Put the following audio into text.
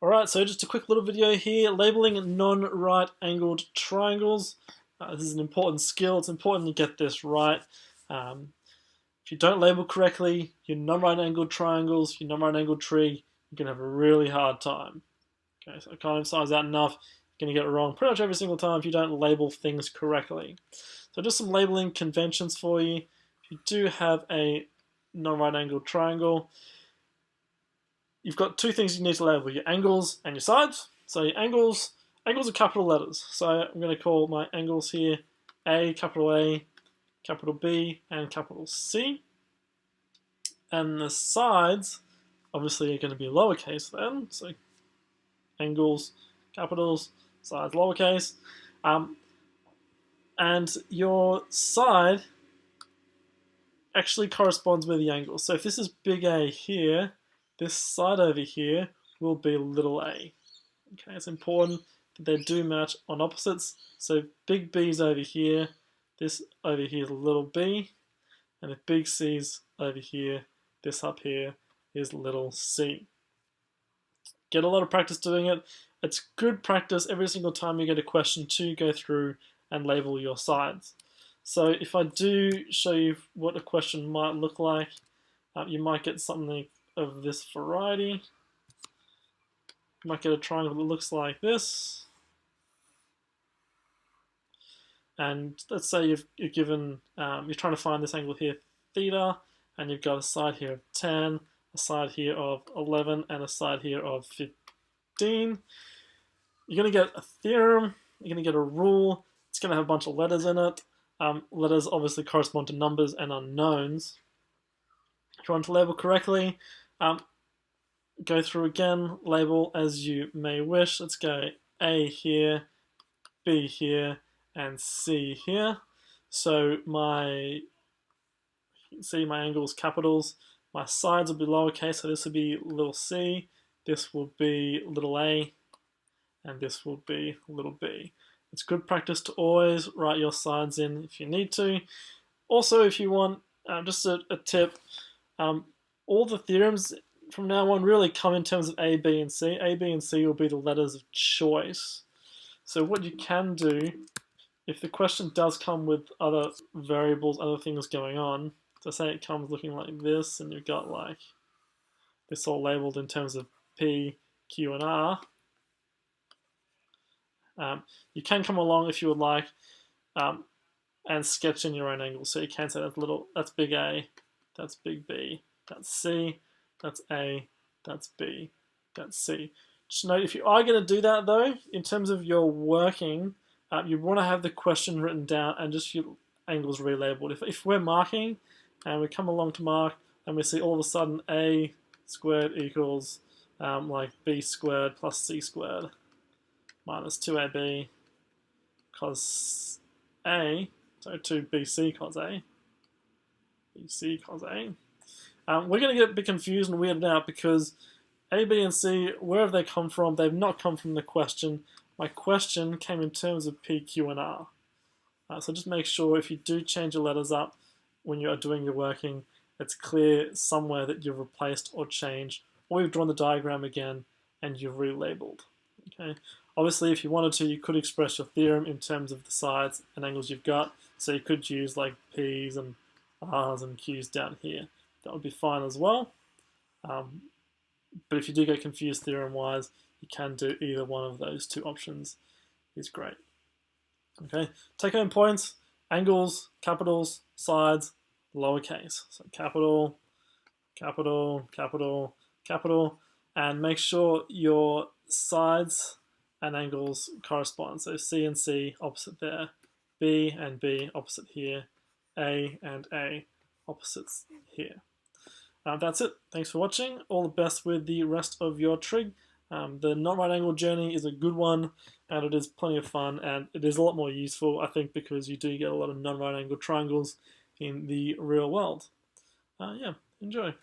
Alright, so just a quick little video here, labeling non-right angled triangles. This is an important skill. It's important to get this right. If you don't label correctly your non-right angled triangles, your non-right angled tree, you're going to have a really hard time. Okay, so I can't emphasize that enough. You're going to get it wrong pretty much every single time if you don't label things correctly. So just some labeling conventions for you. If you do have a non-right angled triangle, you've got two things you need to label, your angles and your sides. So your angles are capital letters. So I'm going to call my angles here A, capital B, and capital C. And the sides, obviously, are going to be lowercase then. So angles, capitals, sides, lowercase. And your side actually corresponds with the angle. So if this is big A here, this side over here will be little a. Okay, it's important that they do match on opposites. So big B's over here, this over here is little b, and if big C's over here, this up here is little c. Get a lot of practice doing it. It's good practice every single time you get a question to go through and label your sides. So if I do show you what a question might look like, you might get something of this variety. You might get a triangle that looks like this. And let's say you're given, you're trying to find this angle here, theta, and you've got a side here of 10, a side here of 11, and a side here of 15. You're going to get a theorem, you're going to get a rule, it's going to have a bunch of letters in it. Letters obviously correspond to numbers and unknowns. If you want to label correctly, go through again, label as you may wish. Let's go A here, B here, and C here. So you can see my angles capitals. My sides will be lowercase, so this will be little c, this will be little a, and this will be little b. It's good practice to always write your sides in if you need to. Also, if you want, just a tip, all the theorems from now on really come in terms of A, B, and C. A, B, and C will be the letters of choice. So what you can do, if the question does come with other variables, other things going on, so say it comes looking like this, and you've got like this all labeled in terms of P, Q, and R, you can come along if you would like and sketch in your own angle. So you can say that's big A, that's big B, that's C, that's A, that's B, that's C. Just note, if you are going to do that though, in terms of your working, you want to have the question written down and just your angles relabeled. If we're marking and we come along to mark and we see all of a sudden A squared equals like B squared plus C squared minus 2AB cos A, so 2BC cos A, BC cos A. We're going to get a bit confused and weirded out because A, B, and C, where have they come from? They've not come from the question. My question came in terms of P, Q, and R. So just make sure if you do change your letters up when you are doing your working, it's clear somewhere that you've replaced or changed, or you've drawn the diagram again and you've relabeled. Okay. Obviously, if you wanted to, you could express your theorem in terms of the sides and angles you've got. So you could use like P's and R's and Q's down here. That would be fine as well. But if you do get confused theorem-wise, you can do either one of those two options. Is great. Okay, take-home points, angles, capitals, sides, lowercase. So capital, capital, capital, capital, and make sure your sides and angles correspond. So C and C opposite there, B and B opposite here, A and A opposites here. That's it. Thanks for watching. All the best with the rest of your trig. The non-right angle journey is a good one, and it is plenty of fun, and it is a lot more useful, I think, because you do get a lot of non-right angle triangles in the real world. Yeah, enjoy.